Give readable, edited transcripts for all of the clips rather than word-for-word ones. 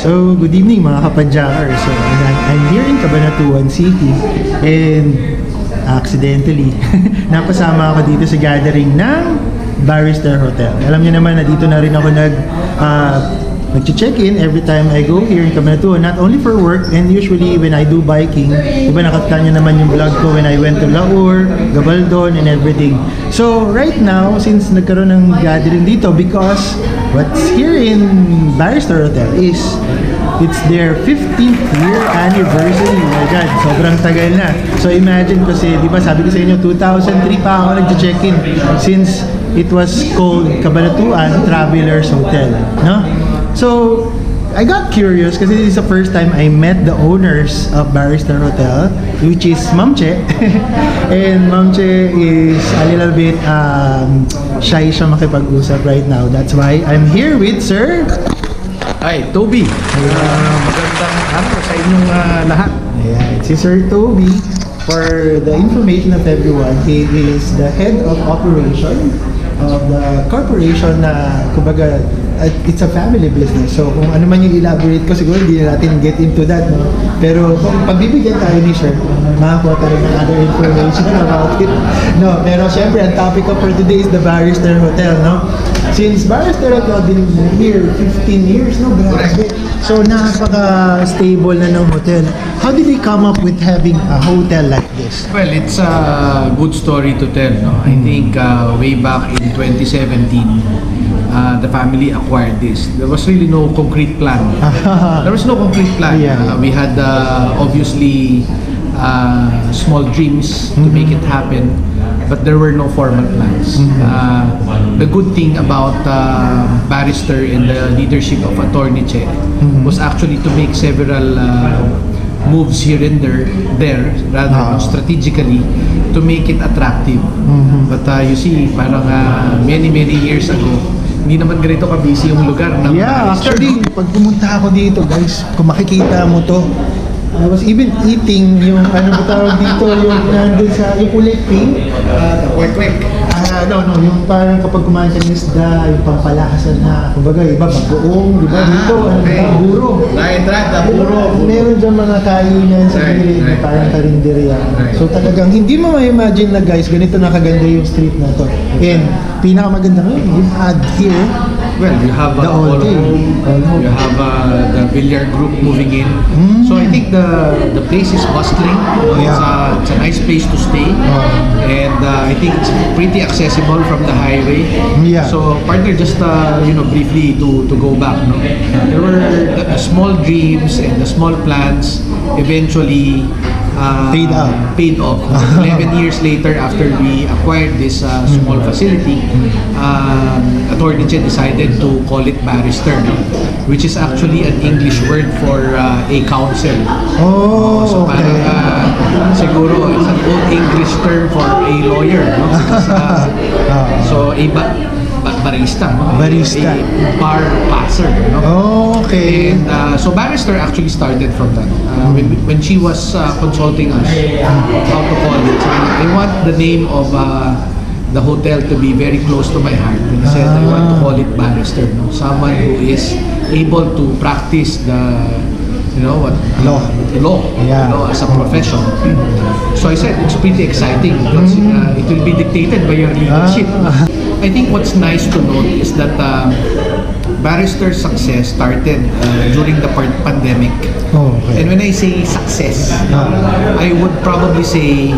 So, good evening mga kapadjakers. So, I'm here in Cabanatuan City and accidentally, napasama ako dito sa gathering ng Barrister Hotel. Alam niyo naman na dito na rin ako nag-check-in every time I go here in Cabanatuan, not only for work and usually when I do biking. Diba nakita niyo naman yung vlog ko when I went to Laur, Gabaldon and everything. So right now, since nagkaroon ng gathering dito, because what's here in Barrister Hotel is it's their 15th year anniversary. Oh my God, sobrang tagal na. So imagine kasi, di ba sabi ko sa inyo, 2003 pa ako nag-check-in since it was called Cabanatuan Travelers Hotel, no? So, I got curious kasi this is the first time I met the owners of Barrister Hotel, which is Ma'am Che. And Ma'am Che is a little bit shy siya makipag-usap right now. That's why I'm here with Sir. Hi, Toby. Magandang araw sa inyong lahat. Ayan, si Sir Toby. For the information of everyone, he is the head of operation of the corporation na, kumbaga, it's a family business. So, kung ano man yung elaborate ko, siguro hindi na natin get into that, no? Pero kung pagbibigyan tayo ni Sir, makakuha tayo ng other information about it. No, pero syempre, ang topic of for today is the Barrister Hotel, no? Since Barrister Hotel been here 15 years, no? Grabe. So, napaka-stable na ng hotel. How did they come up with having a hotel like this? Well, it's a good story to tell, no? I think way back in 2017, the family acquired this. There was really no concrete plan. There was no concrete plan. Yeah. We had obviously small dreams to make it happen, but there were no formal plans. The good thing about Barrister and the leadership of Attorney Che was actually to make several moves here and there rather strategically to make it attractive. But you see, parang many years ago, hindi naman ganito ka-busy yung lugar ng Barrister. Actually, pag pumunta ako dito, guys, kung makikita mo to, I was even eating yung ano ba tawag dito, yung nandun sa yung kulay pink. Kwek-kwek. No, yung parang kapag kumain ka ng isda, yung pampalahasan na, kumbaga, iba, bagoong, di ba, dito, buro. Right, buro. Meron dyan mga kainan sa gilid na parang karinderya. So talagang, hindi mo ma-imagine na guys, ganito nakaganda yung street na to. And, pinakamaganda ngayon, you had here, well, you have the all day. You have the billiard group moving in. So I think the place is bustling. It's a nice place to stay, and I think it's pretty accessible from the highway. Yeah. So partner, just briefly to go back, no? There were the small dreams and the small plans eventually paid off. 11 years later, after we acquired this small facility, Attorney Che decided to call it Barrister, which is actually an English word for a counsel. So parang siguro it's an old English term for a lawyer, no? So barista, Barista. a bar passer, no? Okay. And so Barrister actually started from that. When she was consulting us how to call it, I want the name of the hotel to be very close to my heart. And I said, I want to call it Barrister, no? Someone who is able to practice the law as a profession. So I said it's pretty exciting because it will be dictated by your leadership. I think what's nice to note is that Barrister's success started during the pandemic. And when I say success, I would probably say,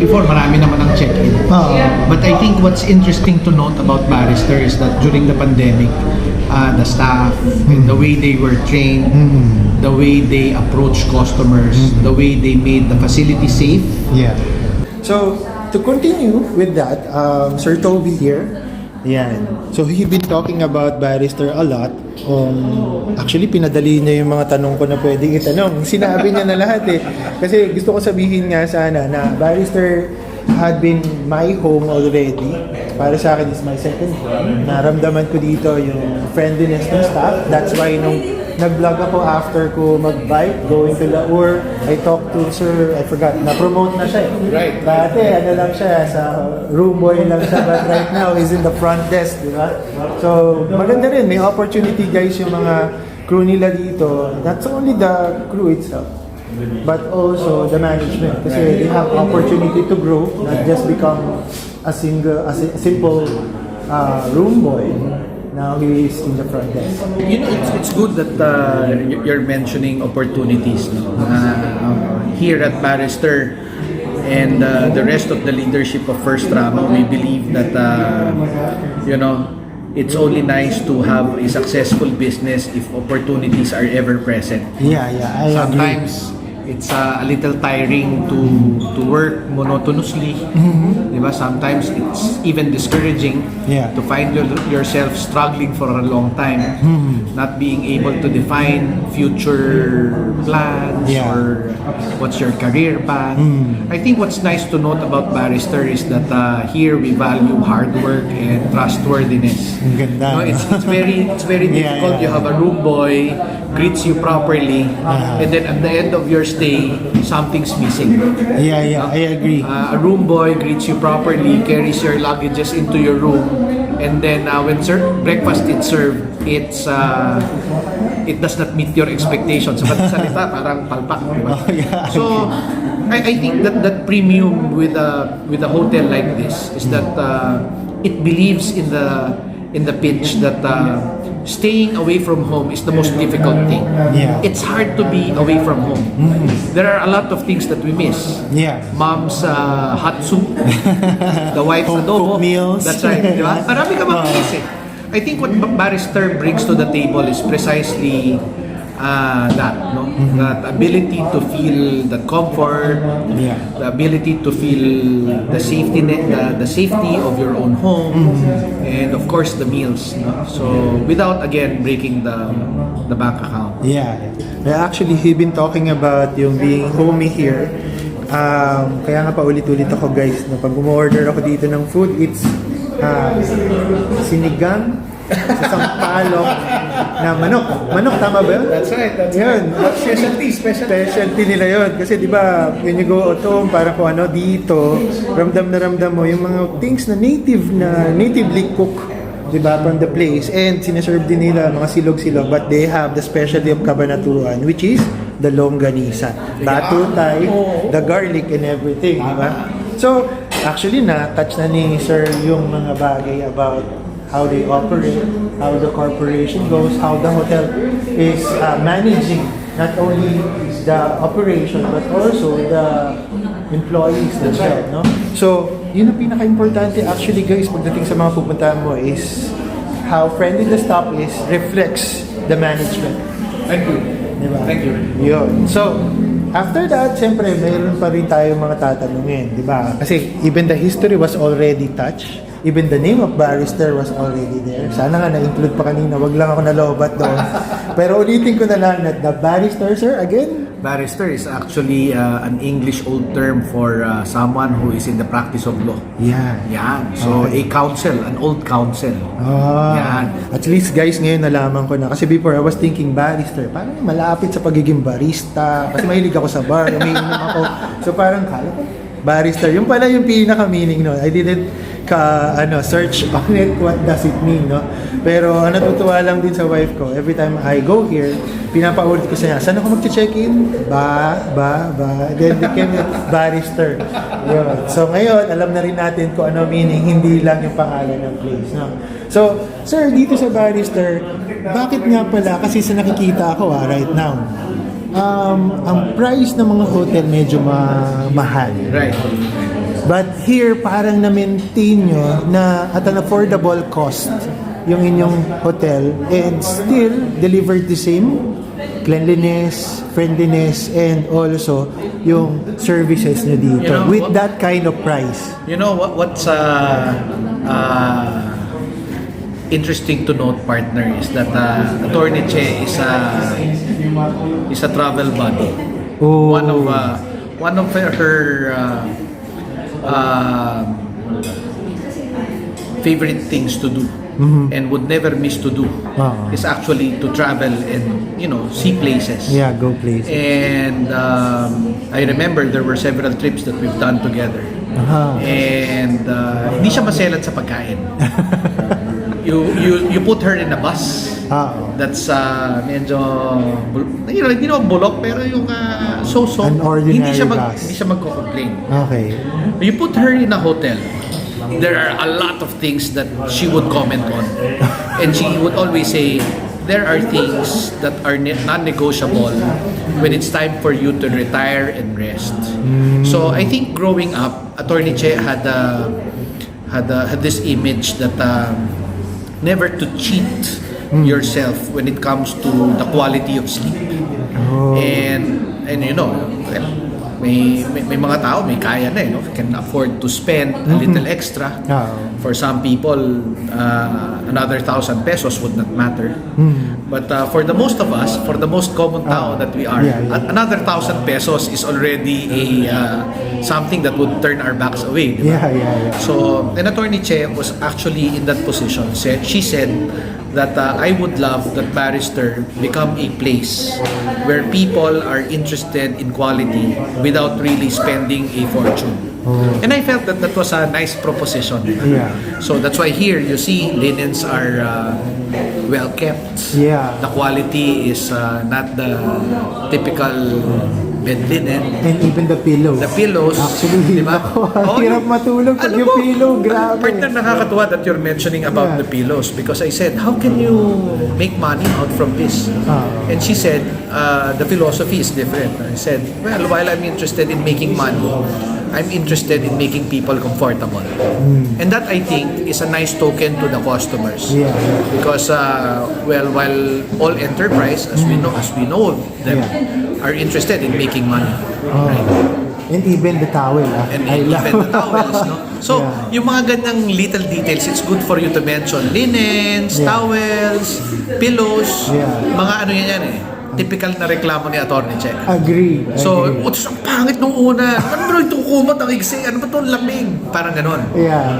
before marami naman ang check-in. But I think what's interesting to note about Barrister is that during the pandemic, the staff, and the way they were trained, the way they approach customers, the way they made the facility safe. Yeah. So, to continue with that, Sir Toby here, yan. So, he's been talking about Barrister a lot. Actually, pinadali niya yung mga tanong ko na pwedeng itanong. Sinabi niya na lahat eh. Kasi gusto ko sabihin nga sana na Barrister had been my home already. Para sa akin, is my second home. Naramdaman ko dito yung friendliness ng staff. That's why nung nag-vlog ako after ko mag-bike, going to Laur, I talked to Sir, I forgot, na-promote na siya eh. Right. Dati, ano lang siya, sa room boy lang siya, but right now, he's in the front desk, di ba? So, maganda rin, may opportunity guys yung mga crew nila dito, that's only the crew itself, but also the management. Kasi they have opportunity to grow, not just become a simple room boy. Now he is in the front desk. You know, it's good that you're mentioning opportunities, no? Here at Barrister and the rest of the leadership of First Rama, we believe that you know, it's only nice to have a successful business if opportunities are ever present. Yeah, I agree. Sometimes it's a little tiring to work monotonously. Diba? Sometimes it's even discouraging to find yourself struggling for a long time, not being able to define future plans or what's your career path. I think what's nice to note about Barrister is that here we value hard work and trustworthiness. Ganda, No, it's very difficult. You have a room boy greets you properly, and then at the end of your stay, something's missing. I agree. A room boy greets you properly, carries your luggages into your room, and then when breakfast is served, it does not meet your expectations. Sa salita, parang palpak, di ba? So, I think that premium with a hotel like this is that it believes in the pitch that staying away from home is the most difficult thing. It's hard to be away from home. There are a lot of things that we miss. Mom's hot soup, the wife's adobo. Meals. That's right, di ba? Marami ka makikis eh. I think what Barrister brings to the table is precisely that, no? That ability to feel the comfort, the ability to feel the safety the safety of your own home, and of course the meals, no? So without again breaking the bank account. Actually, we've been talking about yung being homey here. Kaya nga paulit-ulit ako guys, no, pag umorder ako dito ng food, it's sinigang sa sampalok na manok, tama ba yun? That's right. Yun. Specialty nila yun. Kasi di ba, when you go out home, parang kung ano dito, ramdam na ramdam mo yung mga things na natively cook, di ba, from the place. And sinaserve din nila mga silog-silog, but they have the specialty of Cabanatuan, which is the longganisa. Batutay, the garlic and everything, di ba? So, actually na-touch na ni Sir yung mga bagay about how they operate, how the corporation goes, how the hotel is managing not only the operation but also the employees themselves, no? So, yun ang pinaka-importante actually guys pagdating sa mga pupuntahan mo is how friendly the staff is reflects the management. Thank you. Diba? Thank you. Yun. So, after that, siyempre, mayroon pa rin tayong mga tatanungin, di ba? Kasi even the history was already touched. Even the name of Barrister was already there. Sana nga na-include pa kanina. Wag lang ako nalobat doon. Pero ulitin ko na lang na the Barrister, sir, again? Barrister is actually an English old term for someone who is in the practice of law. Yan. So, a counsel, an old counsel. Yan. At least, guys, ngayon nalaman ko na. Kasi before, I was thinking Barrister. Parang malapit sa pagiging barista. Kasi mahilig ako sa bar. Umiinom ako. So, parang kala ko, Barrister. Yung pala yung pinaka-meaning, no? I didn't search on it, what does it mean, no? Pero natutuwa lang din sa wife ko. Every time I go here, pinapaulit ko sa niya, saan ako mag-check-in? Then became Barrister. Yun. So ngayon, alam na rin natin kung ano meaning, hindi lang yung pangalan ng place, no? So, sir, dito sa Barrister, bakit nga pala, kasi sa nakikita ako right now, ang price ng mga hotel medyo mahal. Right. But here, parang na-maintain nyo na at an affordable cost yung inyong hotel and still delivered the same cleanliness, friendliness, and also yung services nyo dito with that kind of price. You know, what's interesting to note, partner, is that Attorney Che is a travel buddy. One of her favorite things to do and would never miss to do is actually to travel and see places. Go places. And I remember there were several trips that we've done together. And hindi siya maselan sa pagkain. You put her in a bus That's medyo, hindi naman bulok, pero yung so-so, An ordinary gas. hindi siya magko-complain. Okay. You put her in a hotel, there are a lot of things that she would comment on. And she would always say, there are things that are non-negotiable when it's time for you to retire and rest. So I think growing up, Attorney Che had this image that never to cheat yourself when it comes to the quality of sleep. And you know, well, may mga tao may kaya na, can afford to spend a little extra. For some people, another 1,000 pesos would not matter. But for the most of us, for the most common tao that we are, another 1,000 pesos is already something that would turn our backs away. Diba? So, and Attorney Che was actually in that position. She said that I would love that Barrister become a place where people are interested in quality without really spending a fortune. And I felt that that was a nice proposition. So that's why here you see linens are well kept. The quality is not the typical bed linen. And even the pillows. The pillows. Actually, diba? Hirap matulog pag yung pillow, grabe. Partner, nakakatuwa that you're mentioning about the pillows because I said, how can you make money out from this? And she said, the philosophy is different. I said, well, while I'm interested in making money, I'm interested in making people comfortable. And that, I think, is a nice token to the customers. Because, well, while all enterprise, as we know them, are interested in making money. Right? And even the towel. And even the towels, no? So, yung mga ganyang little details, it's good for you to mention. Linens, towels, pillows, mga ano yan typical na reklamo ni Atty. Che. Agree. So, ang pangit nung una. Ano ba itong kumot ang iksi? Ano ba itong lamig? Parang ganon.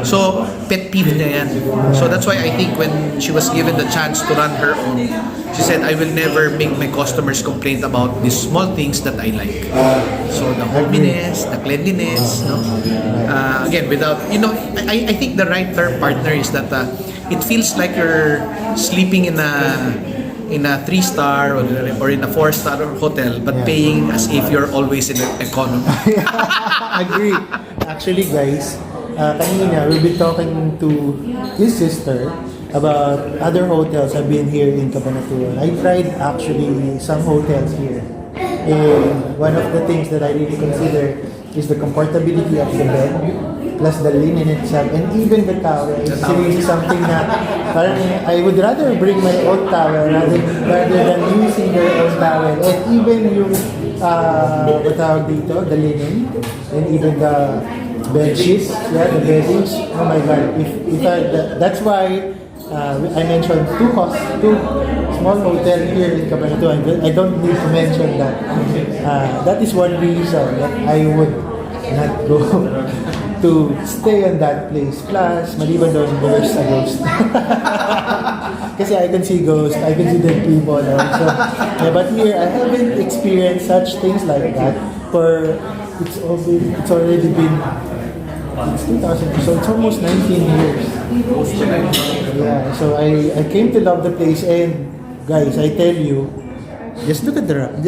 So, pet peeve niya yan. So, that's why I think when she was given the chance to run her own, she said, I will never make my customers complain about these small things that I like. So, the hominess, the cleanliness, no? Again, without, I think the right term, partner, is that it feels like you're sleeping in a 3-star or in a 4-star hotel, but paying as if you're always in an economy. Agree. Actually, guys, kanina we've been talking to his sister about other hotels I've been here in Cabanatuan. I tried actually some hotels here. And one of the things that I really consider is the comfortability of the bed, plus the linen itself, and even the towel. It's really something na parang I would rather bring my own towel rather than using your own towel. And even yung tawag dito, the linen, and even the bed sheets, the beddings. Oh my God! That's why I mentioned two small hotel here in Cabanatuan. I don't need to mention that. That is one reason that I would not go to stay on that place. Plus, maliban doon, there's a ghost. Kasi I can see ghosts, I can see dead people also. But here, I haven't experienced such things like that. It's already been, it's 2002, so it's almost 19 years. So I came to love the place, and guys, I tell you, just look around.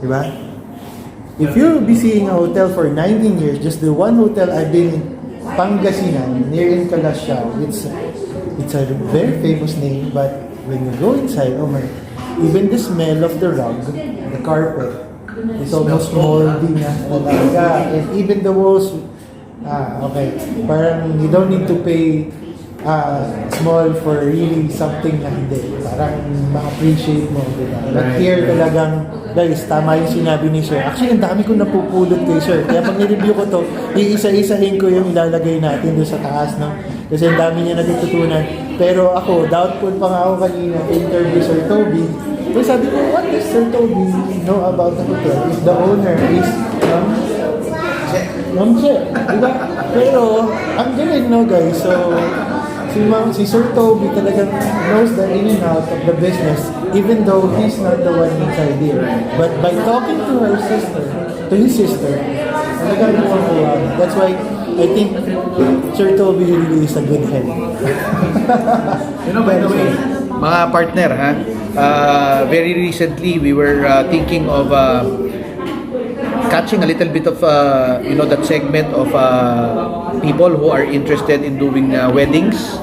Diba? If you'll be seeing a hotel for 19 years, just the one hotel I've been in, Pangasinan, near in Calasiao, it's a very famous name, but when you go inside, oh my, even the smell of the rug, the carpet, is almost moldy na talaga. And even the walls, okay, parang you don't need to pay small for really something na hindi. Parang ma-appreciate mo, diba? But here talagang, guys, tama yung sinabi ni Sir. Actually, ang dami kong napupulot kay Sir. Kaya pag nireview ko to, iisa-isahin ko yung ilalagay natin doon sa taas, no? Kasi ang dami niya natutunan. Pero ako, doubtful pa nga ako kanina interview Sir Toby. So sabi ko, what does Sir Toby know about the hotel? If the owner is Ma'am Che, diba? Pero, ang galing, no, guys? So, si Sir Toby talagang knows the in and out of the business, even though he's not the one inside here. But by talking to his sister, talagang nakuha. That's why I think Sir Toby really is a good head. By the way, Mga partner, ha? Very recently, we were thinking of catching a little bit of, that segment of people who are interested in doing weddings.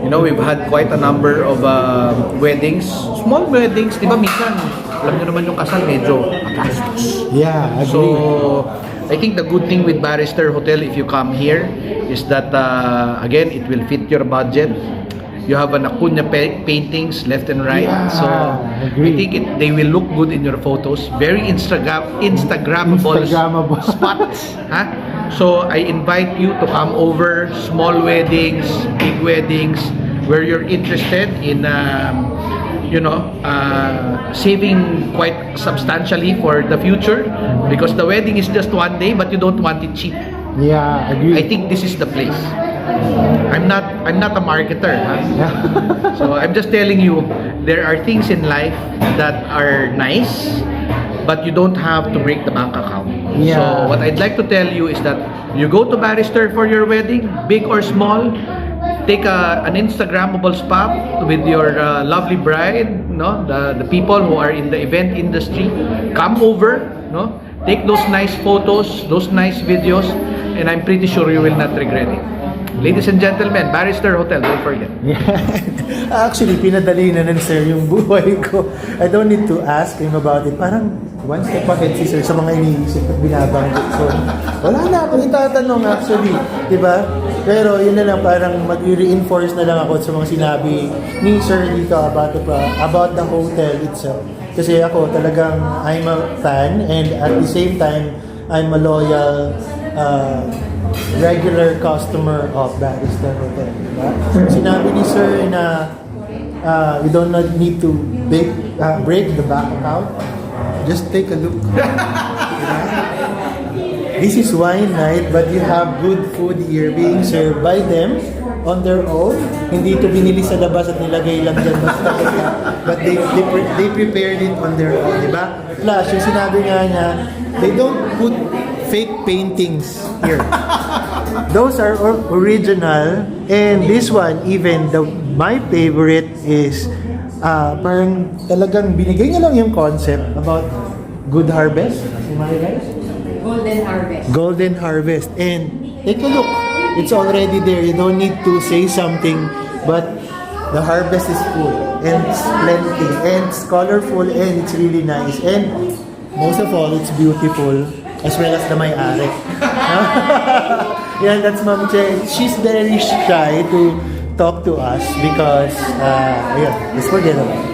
We've had quite a number of weddings, small weddings. Di ba minsan, alam nyo naman yung kasal medyo magastos. Yeah, agree. So, I think the good thing with Barrister Hotel, if you come here, is that, again, it will fit your budget. You have an Acuna paintings left and right. Yeah, So, agree. I think they will look good in your photos. Very Instagrammable spots. Huh? So, I invite you to come over. Small weddings, big weddings, where you're interested in, saving quite substantially for the future. Because the wedding is just one day, but you don't want it cheap. Yeah, agree. I think this is the place. I'm not a marketer, huh? So I'm just telling you, there are things in life that are nice, but you don't have to break the bank account. Yeah. So what I'd like to tell you is that you go to Barrister for your wedding, big or small, take an Instagrammable spot with your lovely bride, the people who are in the event industry, come over, take those nice photos, those nice videos, and I'm pretty sure you will not regret it. Ladies and gentlemen, Barrister Hotel, don't forget. Yeah. Actually, pinadali na nun, sir, yung buhay ko. I don't need to ask him about it. Parang one step ahead si sir sa mga iniisip at binabanggit. So, wala na akong itatanong actually. Diba? Pero yun na lang, parang mag-reinforce na lang ako sa mga sinabi ni sir dito about the hotel itself. Kasi ako talagang, I'm a fan, and at the same time, I'm a loyal regular customer of Barrister Hotel. Diba? Sinabi ni sir na we don't need to break the bank account. Just take a look. Diba? This is wine night, but you have good food here being served by them on their own. Hindi ito binili sa labas at nilagay lang dyan basta-basta. But they prepared it on their own. Diba? Plus, yung sinabi nga niya, they don't put fake paintings here. Those are original, and this one, even my favorite is parang talagang binigay niya lang yung concept about good harvest. Am I right? Golden harvest. Golden harvest. And take a look. It's already there. You don't need to say something, but the harvest is full and it's plenty and it's colorful and it's really nice. And most of all, it's beautiful, as well as the may-ari. Yeah, that's Ma'am Che. She's very shy to talk to us because, let's forget about it.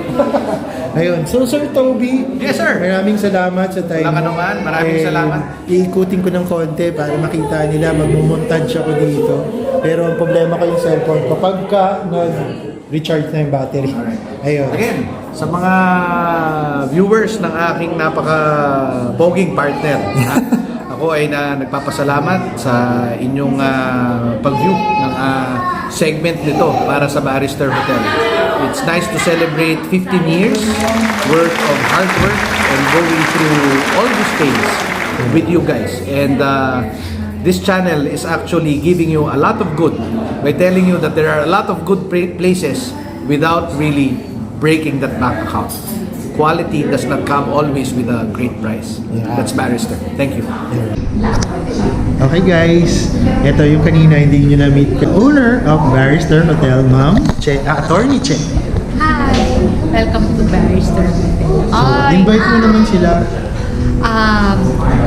Ayun. So, Sir Toby. Yes, sir. Maraming salamat sa time. Wala ka naman. Maraming salamat. Iikutin ko ng konti para makita nila. Magmumontage ako dito. Pero ang problema ko yung cellphone ko. Pagka nag-recharge na yung battery. Ayun. Again, sa mga viewers ng aking napaka-boging partner, ako ay nagpapasalamat sa inyong pag-view ng segment nito para sa Barrister Hotel. It's nice to celebrate 15 years worth of hard work and going through all these things with you guys. And this channel is actually giving you a lot of good by telling you that there are a lot of good places without really breaking that bank account. Quality does not come always with a great price. Yeah. That's Barrister. Thank you. Okay guys, ito yung kanina hindi nyo na-meet. Owner of Barrister Hotel, Ma'am Che, Attorney Che. Hi! Welcome to Barrister Hotel. Invite mo naman sila.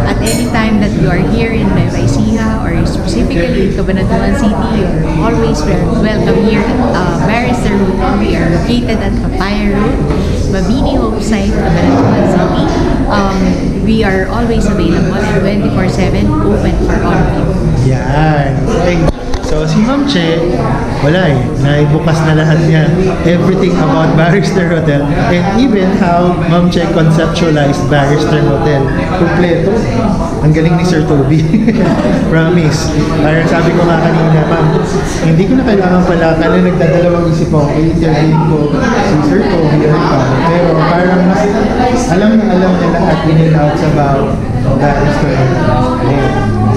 At any time that you are here in Nueva Ecija or specifically Cabanatuan City, you're always welcome here at Barrister Hotel. We are located at Papaya Road, Mabini Hope Site, Cabanatuan City. We are always available and 24/7 open for all of you. Yan. Okay. So si Ma'am Che, wala naibukas na lahat niya. Everything about Barrister Hotel and even how Ma'am Che conceptualized Barrister Hotel. Kompleto. Ang galing ni Sir Toby. Promise. Parang sabi ko nga kanina, Ma'am, hindi ko na kailangan pala kasi nagdadalawang isip ako. I-interview ko si Sir Toby or ikaw. Pero parang mas alam niya lahat in and outs about Barrister Hotel.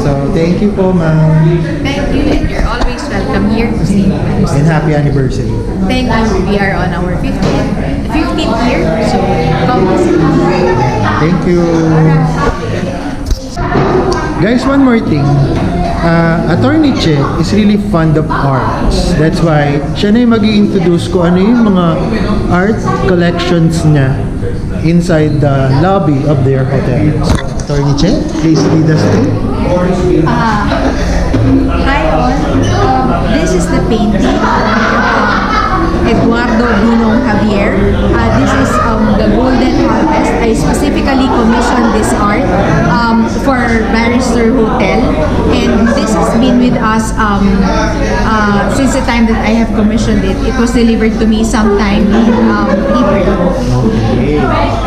So, thank you po, Ma'am. Thank you, and you're always welcome welcome here to stay. And happy anniversary. Thank you. We are on our 15th year, so come visit. Thank you. Guys, one more thing. Attorney Che is really fond of arts. That's why siya na yung mag-i-introduce ko ano yung mga art collections niya inside the lobby of their hotel. So, Attorney Che, please lead us through. Hi all. This is the painting Eduardo Bruno Javier. This is the Golden Harvest. I specifically commissioned this art for Barrister Hotel, and this has been with us since the time that I have commissioned it. It was delivered to me sometime in April.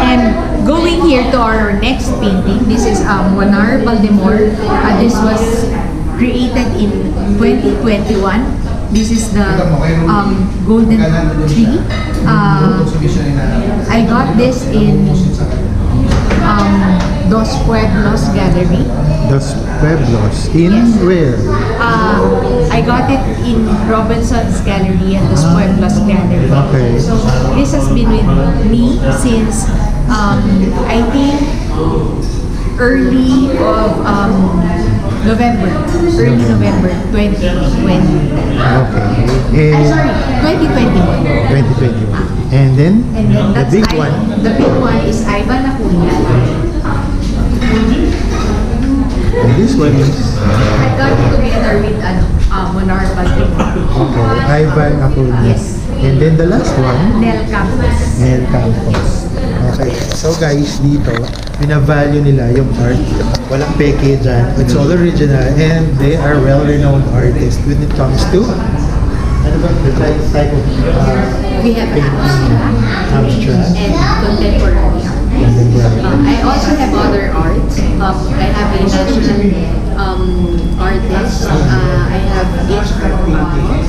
And going here to our next painting, this is Monar Baltimore. This was created in 2021. This is the golden tree. I got this in Dos Pueblos Gallery. Dos Pueblos. In Yes. where? I got it in Robinson's Gallery and Dos Pueblos Gallery. Okay. So this has been with me since I think early November 2020. Okay. And Sorry, 2021. 2021. And then the That's big one. The big one is Cabanatuan. And this one is I got it together with Monar Baltimore. okay, Ivan Acuña. Yes. And then the last one, Nel Campos. Nel Campos. Okay. So guys, dito, binavalue nila yung art. Walang peke dyan. It's all original and they are well-renowned artists when it comes to ano ba? The type of We have abstract. and contemporary art. Contemporary. I also have other arts. I have a national artist. I have each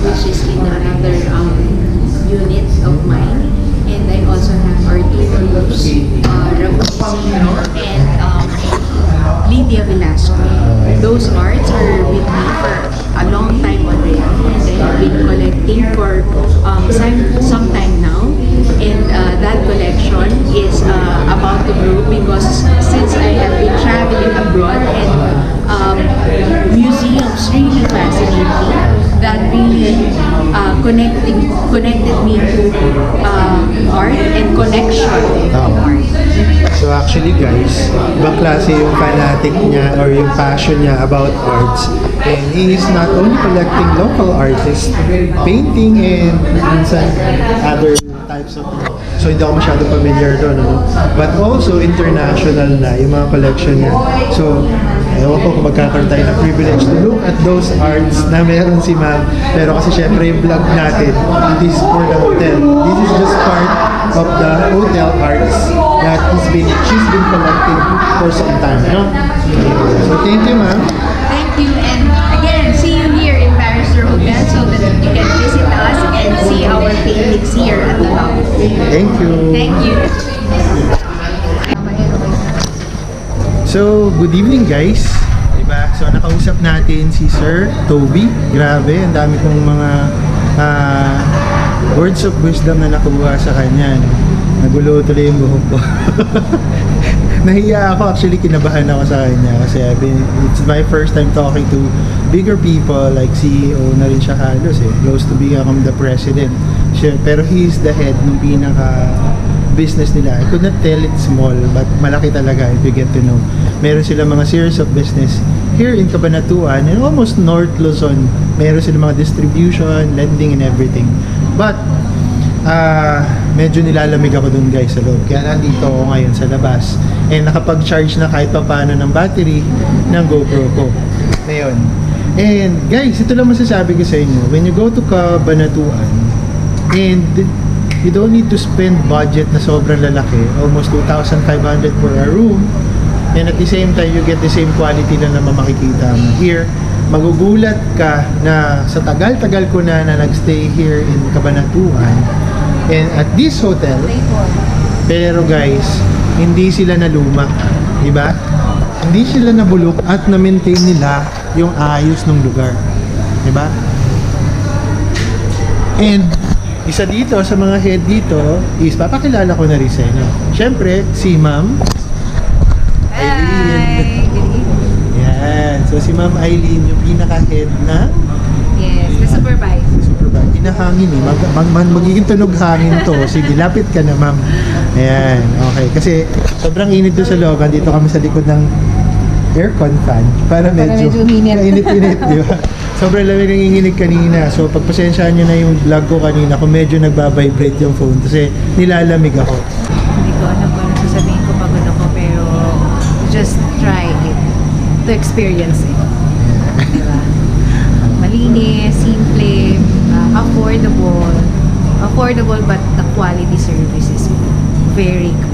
which is in another unit of mine. And I also have Arturo's, Rabusi, and Lydia Velasco. Those arts are with me for a long time already. And I have been collecting for some time now. And that collection is about to grow because since I have been traveling abroad and museums really fascinate me, that really connected me to art and connection of art. So actually guys, ibang klase yung fanatic niya or yung passion niya about arts. And he is not only collecting local artists, painting and minsan other types of so hindi ako masyado familiar doon, no? But also international na yung mga collection niya. So ewan ko kung magkakaroon tayo ng privilege to look at those arts na meron si ma'am. Pero kasi syempre yung vlog natin, this is for the hotel. This is just part of the hotel arts that she's been collecting for some time, no? So thank you, ma'am. Thank you, and again, see you here in Barrister Hotel so that you can visit us and see our paintings here at the lobby. Thank you. Thank you. So, good evening guys. Diba? So, nakausap natin si Sir Toby. Grabe, ang dami kong mga words of wisdom na nakuha sa kanya. No? Nagulo tuloy yung buhok ko. Nahiya ako, actually kinabahan ako sa kanya kasi it's my first time talking to bigger people like CEO na rin siya halos close to become the president. Pero he is the head ng pinaka business nila. I could not tell it's small but malaki talaga if you get to know. Meron sila mga series of business here in Cabanatuan and almost North Luzon. Meron sila mga distribution, lending and everything. But medyo nilalamig ako dun guys sa loob. Kaya nandito ako ngayon sa labas. And nakapag-charge na kahit paano ng battery ng GoPro ko. Ngayon. And guys, ito lang masasabi ko sa inyo. When you go to Cabanatuan and you don't need to spend budget na sobrang lalaki, almost 2,500 for a room, and at the same time, you get the same quality na naman makikita mo here. Magugulat ka na sa tagal-tagal ko na nagstay here in Cabanatuan and at this hotel, pero guys, hindi sila naluma, diba? Hindi sila nabulok at na-maintain nila yung ayos ng lugar, diba? And isa dito sa mga head dito is papakilala ko na rin sa inyo. Siyempre, si Ma'am Hi! Good evening. Yan. So si Ma'am Eileen yung pinaka-head na Yes, the supervisor. supervisor. Pinahangin eh. Magiging tunog hangin to. Sige, lapit ka na, Ma'am. Ayan. Okay. Kasi sobrang init doon sa loob. Dito kami sa likod ng aircon fan para medyo mainit-init, di ba? Sobrang lamig ng inginig kanina. So pagpasensyaan nyo na yung vlog ko kanina kung medyo nagbabibrate yung phone kasi nilalamig ako. Hindi ko alam kung ano sasabihin ko pagod ako, pero just try it to experience it. Diba? Malinis, simple, affordable, but the quality service is very good.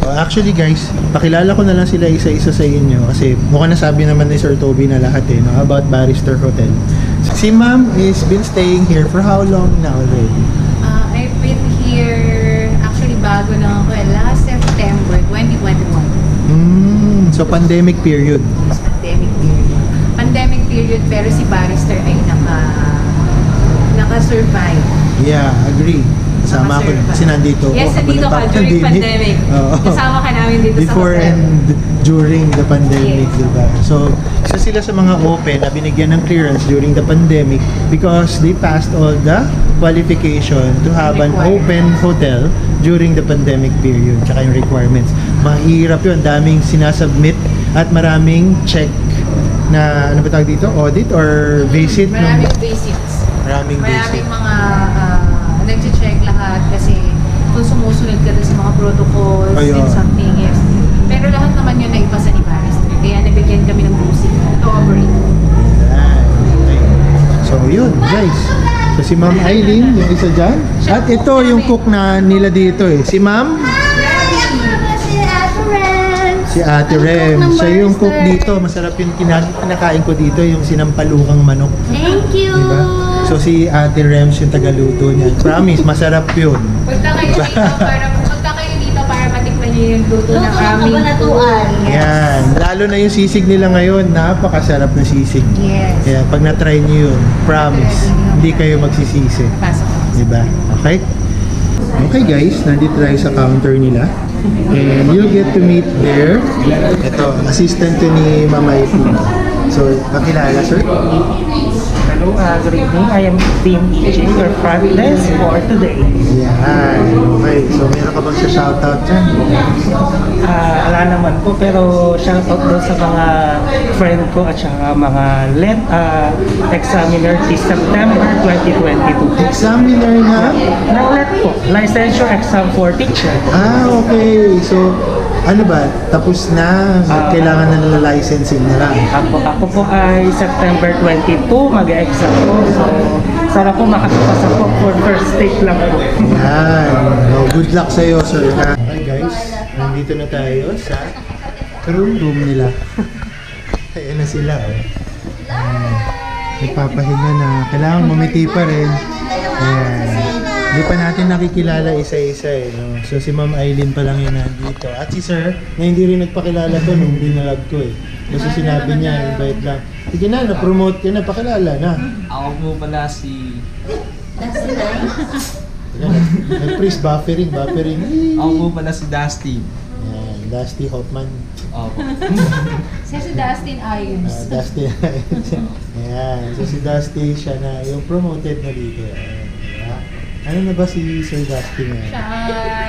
Actually guys, pakilala ko na lang sila isa-isa sa inyo kasi mukhang nasabi naman ni Sir Toby na lahat no, about Barrister Hotel. Si Ma'am is been staying here for how long now already? I've been here, actually bago lang ako last September 2021. So pandemic period. Pandemic period, pero si Barrister ay naka-survive. Yeah, agree. Kasama ako kasi nandito. Yes, nandito ka during pandemic. Kasama ka namin dito before sa hotel. and during the pandemic, Yes. diba? So, isa sila sa mga open na binigyan ng clearance during the pandemic because they passed all the qualification to have an open hotel during the pandemic period, tsaka yung requirements. Mahirap yun, daming sinasubmit at maraming check na, ano ba tawag dito? Audit or visit? Maraming visits. Maraming visit. Mga nag-check lahat kasi kung sumusunod ka dun sa mga protocols Ayun. and something, yes. Pero lahat naman yun na ipasa ni Barrister. Kaya nabigyan kami ng busing to operate. Okay. So yun guys. So si Ma'am Eileen, yung isa dyan. At ito yung cook na nila dito eh. Si Ma'am? Si Ate Rem. Siya yung cook dito. Masarap yung kinakain ko dito, yung sinampalukang manok. Thank you! Diba? So si Ate Rems yung tagaluto niya. Promise, masarap yun. Punta kayo dito para matikman niyo yung luto ng aming Cabanatuan. Yan. Lalo na yung sisig nila ngayon. Napakasarap na sisig. Yes. Kaya pag na-try niyo yun, promise, hindi kayo magsisisi. Pasok. Diba? Okay? Okay guys, nandito tayo sa counter nila. And you'll get to meet their assistant to ni Mama Ipu. So, kakilala sir? Hello, good evening. I am Team EJ, your front desk for today. Yan. Okay. So, meron ka bang shoutout dyan? Wala naman po, pero shoutout doon sa mga friend ko at saka mga examiner this September 2022. Examiner na? Na-let po, licensure exam for teacher. Okay. So, ano ba? Tapos na? Kailangan na nila licensing na lang? Ako po ay September 22, mag-exam po. So, sana po makapasa po for first stage lang po. Yan. Oh, good luck sa'yo, sir. Okay guys, nandito na tayo sa room nila. Ayan na sila. Nagpapahinga na. Kailangan mamiti pa rin. Ayan. Hindi pa natin nakikilala isa-isa eh. No? So si Ma'am Eileen pa lang yun nandito. At si Sir, na hindi rin nagpakilala ko nung binalag ko eh. Kasi sinabi niya, invite lang. Sige na, na-promote ka na, pakilala na. Ako po pala si... Nag-freeze buffering. Ako po pala si Dusty. Ayan, Dusty Hoffman. Opo. Siya si Dustin Irons. Dusty. Ayan, so si Dusty, siya na yung promoted na dito. Ayan. Ano na ba si Sir Dusty ngayon? Siya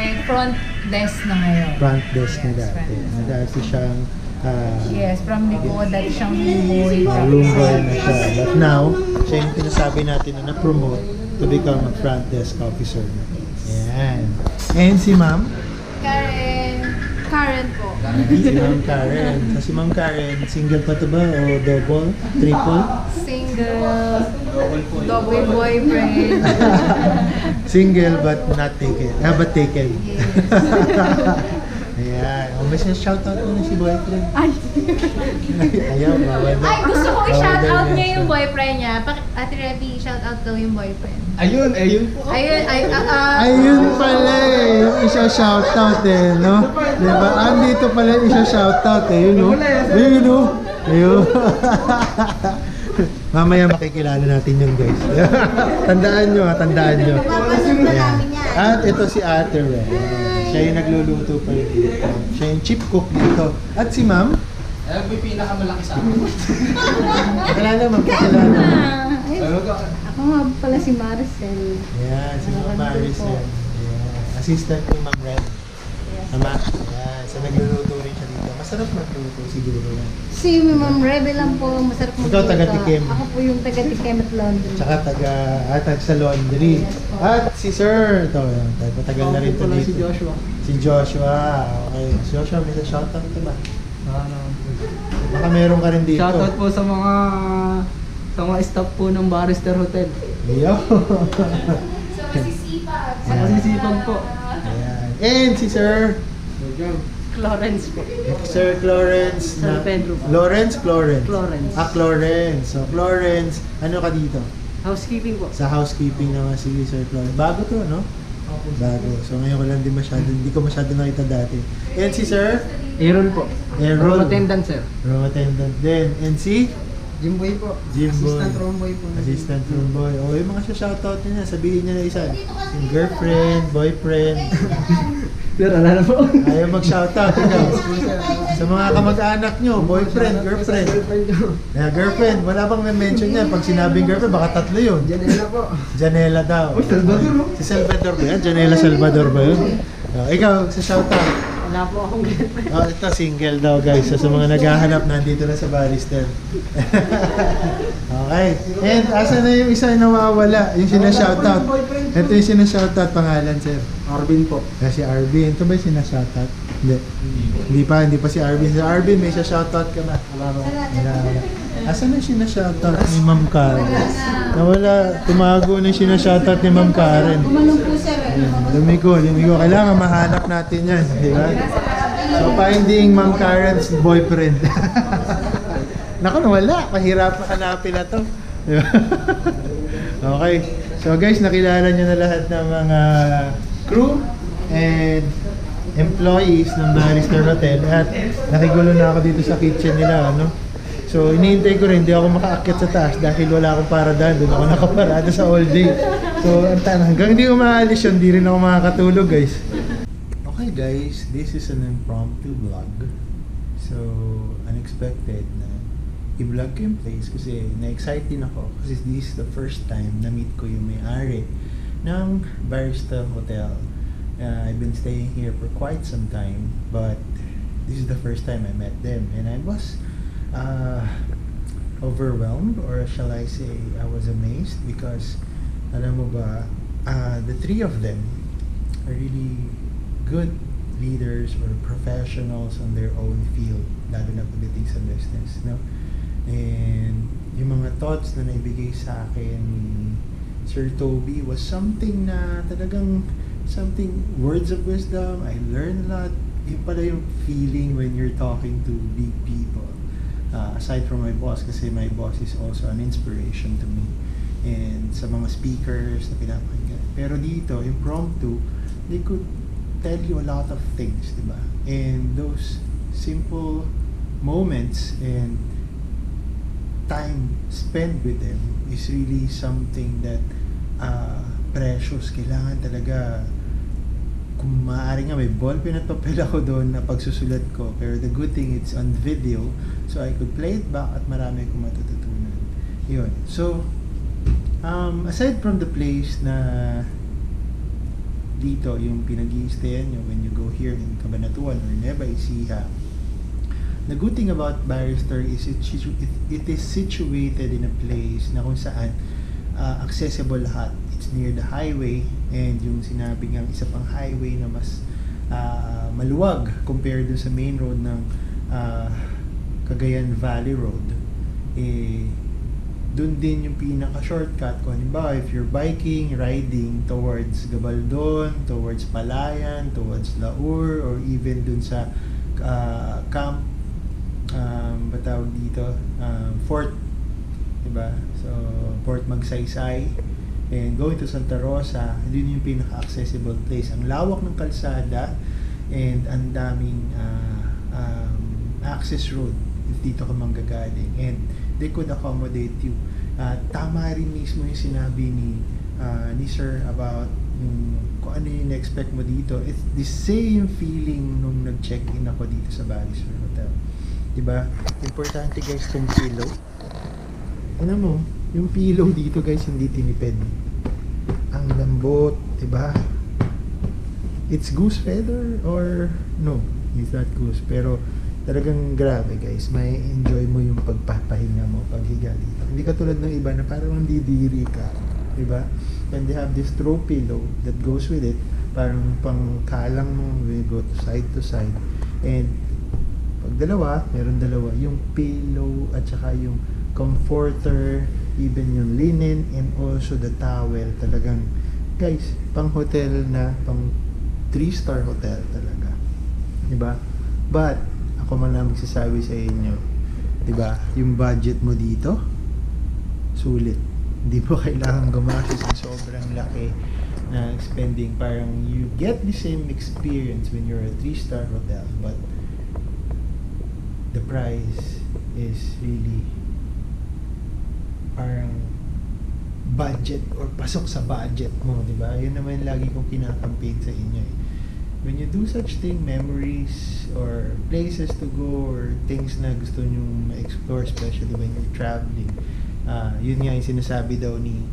ay front desk na ngayon. Front desk na Yes, dati. front desk. Dati siyang Yes, from likod, dati siyang boy. room boy na siya. But now, siya yung pinasabi natin na na-promote to become a front desk officer. Ayan. And si Ma'am? Karen po. Si Ma'am Karen. So si Ma'am Karen, single pa to ba? O double? Triple? Single. Double boyfriend. Single but not taken. But taken. Ayan. O, may shoutout mo na si boyfriend. Ay. Ayaw, bawal na. Ay, gusto ko Bawal i-shoutout na niya yan. yung boyfriend niya. Ate Revy, i-shoutout daw yung boyfriend. Ayun po. Ayun pala eh, yung isa shoutout eh, no? Diba? Andito pala yung isa shoutout eh, yun o. Ayun o. Ayun. Mamaya makikilala natin yun, guys. Tandaan nyo, tandaan nyo. Ayan. At ito si Ate Ren. Siya yung nagluluto pa rin dito. Siya yung chief cook dito. At si Ma'am? Alam mo yung pinakamalaki sa akin. Pakilala, Ma'am. Pakilala. Ako nga pala si Marcel. Ayan, si Ma'am Maricel. Ayan. Assistant ni Ma'am Ren. Tama? Ayan. So nagluluto rin siya dito. Masarap magluto siguro. Si Ma'am Rebel lang po, masarap magluto. Ikaw, taga-tikim. Ako po yung taga-tikim at laundry. Tsaka taga sa laundry. At si Sir, ito, tagal na rin ito dito. Si Joshua. Si Joshua. Okay. Si Joshua, may shoutout ito ba? Baka meron ka rin dito. Shoutout po sa mga staff po ng Barrister Hotel. Yo. Sa masisipag. Sa masisipag po. Ayan. And si Sir Florence po. Sir Clarence San Pedro po. Clarence. Clarence. Clarence. So Clarence, ano ka dito? Housekeeping po. Sa housekeeping naman si Sir Clarence. Bago to, no? Bago. So ngayon ko lang hindi ko masyado nakita dati. And si Sir Errol po. Errol. Room attendant, sir. Room attendant din. And si Jimboy po. Jimboy. Assistant room boy po. Assistant room boy. O, yung mga shoutout niya, sabihin niya na isa. Yung girlfriend, boyfriend. Sir, ala na po. Ayaw mag-shoutout. Ikaw. Sa mga kamag-anak nyo, boyfriend, girlfriend. Girlfriend, wala bang mention niya. Pag sinabing girlfriend, baka tatlo yun. Janela po. Janela daw. Salvador. Si Salvador ba yan? Janela Salvador ba yun? Ikaw, sa shoutout. Wala po akong girlfriend. Oh, ito single daw guys. So, sa mga naghahanap, nandito na sa Barrister. Okay. And asa na yung isa yung nawawala? Yung sinashoutout. Ito yung sinashoutout pangalan, sir. Arvin po. Si Arvin. Ito ba yung sinashoutout? Hindi. Hindi pa si Arvin. Si Arvin, may shoutout ka ba? Wala. Asa na yung sinashoutout ni Ma'am Karen? Nawala. Tumago na yung sinashoutout ni Ma'am Karen. Gumanong po sir. Lumiko. Kailangan mahanap natin yan. Di ba? So, finding Ma'am Karen's boyfriend. Naku, nawala. Mahirap na hanapin na to. Di ba? Okay. So, guys, nakilala nyo na lahat ng mga crew and employees ng Barrister Hotel. At nakigulo na ako dito sa kitchen nila. Ano? So, iniintay ko rin, hindi ako makaakyat sa taas dahil wala akong paradahan. Doon ako nakaparada sa all day. So, hanggang hindi ko maalis yun, hindi rin ako makakatulog, guys. Okay, guys, this is an impromptu vlog. So, unexpected na i-vlog ko yung place kasi na-excite din ako kasi this is the first time na meet ko yung may-ari ng Barrister Hotel. I've been staying here for quite some time, but this is the first time I met them and I was overwhelmed, or shall I say I was amazed because alam mo ba, the three of them are really good leaders or professionals on their own field, lalo na pagdating sa business, no? And yung mga thoughts na naibigay sa akin ni Sir Toby was something na talagang words of wisdom. I learned a lot. Yung pala yung feeling when you're talking to big people. Aside from my boss, kasi my boss is also an inspiration to me. And sa mga speakers na pinapakinggan. Pero dito, impromptu, they could tell you a lot of things, di ba? And those simple moments and time spent with them is really something that precious. Kailangan talaga, kung maaari nga, may ballpen at papel ako doon na pagsusulat ko, pero the good thing it's on video, so I could play it back at marami akong matututunan. Yun. So, aside from the place na dito, yung pinag-i-stayan nyo when you go here in Cabanatuan or Nueva Ecija, the good thing about Barrister is it is situated in a place na kung saan accessible lahat. It's near the highway, and yung sinabi nga isa pang highway na mas maluwag compared dun sa main road ng Cagayan Valley Road, dun din yung pinaka-shortcut. Kung halimbawa, if you're biking, riding towards Gabaldon, towards Palayan, towards Laur, or even dun sa camp, batawag dito, Fort, diba? So, Fort Magsaysay, and going to Santa Rosa, yun yung pinaka-accessible place. Ang lawak ng kalsada, and ang daming access road if dito ka manggagaling. And they could accommodate you. Tama rin mismo yung sinabi ni Sir about kung ano yung na-expect mo dito. It's the same feeling nung nag-check-in ako dito sa Barrister Hotel. Diba? Importante guys yung pillow. Ano mo, yung pillow dito guys hindi tinipid. Ang lambot, diba? It's goose feather or no, it's not goose. Pero talagang grabe guys, may enjoy mo yung pagpapahinga mo paghiga dito. Hindi katulad ng iba na parang didiri ka, diba? And they have this throw pillow that goes with it, parang pangkalang mo, we go to side, and pag dalawa, meron dalawa, yung pillow at saka yung comforter, even yung linen, and also the towel. Talagang guys, pang hotel na, pang 3-star hotel talaga, diba? But ako man lang magsasabi sa inyo, diba, yung budget mo dito sulit, hindi mo kailangan gumastos ng sobrang laki na spending. Parang you get the same experience when you're a 3-star hotel, but the price is really parang budget or pasok sa budget mo, diba? Yun naman lagi kong kinakampaign sa inyo eh. When you do such thing, memories or places to go or things na gusto nyong ma-explore, especially when you're traveling, yun nga yung sinasabi daw ni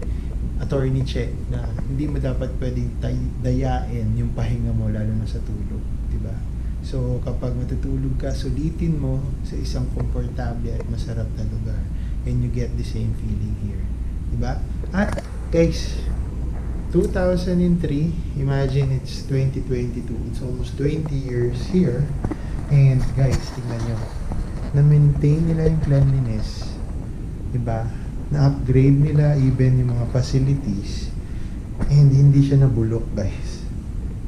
Attorney Che na hindi mo dapat pwedeng dayain yung pahinga mo lalo na sa tulog, diba? So kapag matutulog ka, sulitin mo sa isang komportable at masarap na lugar, and you get the same feeling here, diba? At guys, 2003, imagine it's 2022, it's almost 20 years here, and guys, tingnan nyo, na-maintain nila yung cleanliness, diba? Na-upgrade nila even yung mga facilities, and hindi siya nabulok guys,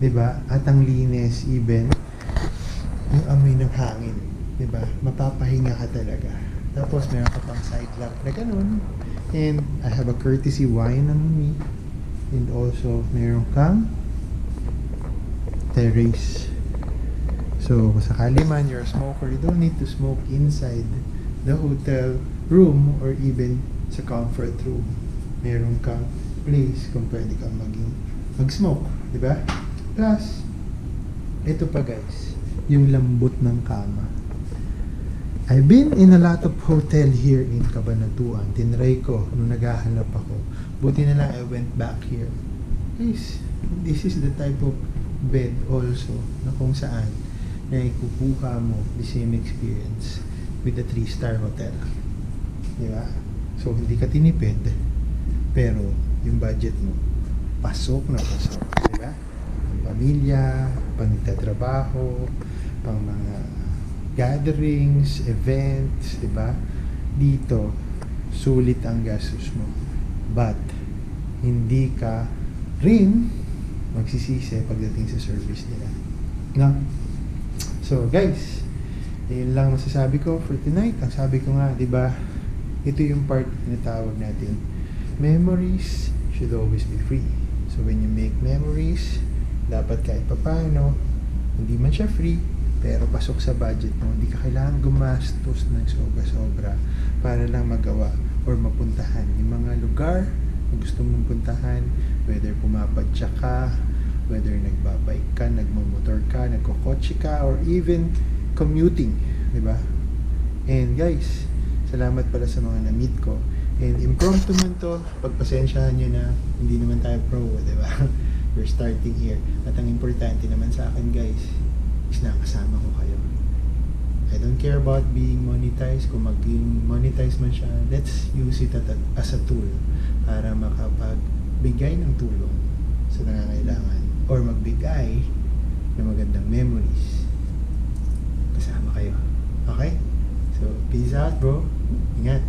diba? At ang linis, even yung amoy ng hangin, diba? Mapapahinga ka talaga. Tapos meron ka pang side lamp na ganun, and I have a courtesy wine on me, and also meron kang terrace. So kung sakali man you're a smoker, you don't need to smoke inside the hotel room or even sa comfort room. Meron kang place kung pwede kang mag-smoke, di ba? Plus, ito pa guys, yung lambot ng kama. I've been in a lot of hotel here in Cabanatuan. Tinry ko nung naghahanap ako. Buti na lang I went back here. Guys, this is the type of bed also na kung saan na ikukuha mo the same experience with the 3-star hotel. Di ba? So, hindi ka tinipid, pero yung budget mo, pasok na pasok. Di ba? Pang pamilya, pang nagtatrabaho, pang mga gatherings, events, di ba? Dito, sulit ang gastos mo. But, hindi ka rin magsisisi pagdating sa service nila. No? So, guys, yun lang masasabi ko for tonight. Ang sabi ko nga, di ba, ito yung part na tawag natin, memories should always be free. So when you make memories, dapat kahit papaano, hindi man siya free, pero pasok sa budget mo. Hindi ka kailangan gumastos ng sobra-sobra para lang magawa or mapuntahan yung mga lugar na gusto mong puntahan, whether pumapadya ka, whether nagbabike ka, nagmamotor ka, nagkokotse ka, or even commuting, di ba? And guys, salamat pala sa mga na-meet ko. And impromptu man to, pagpasensyahan nyo na hindi naman tayo pro, di ba? We're starting here. At ang importante naman sa akin guys, is nakasama ko kayo. I don't care about being monetized. Kung maging monetize man siya, let's use it as a tool para makapagbigay ng tulong sa nangangailangan or magbigay ng magandang memories. Kasama kayo. Okay? So, peace out bro. Ingat.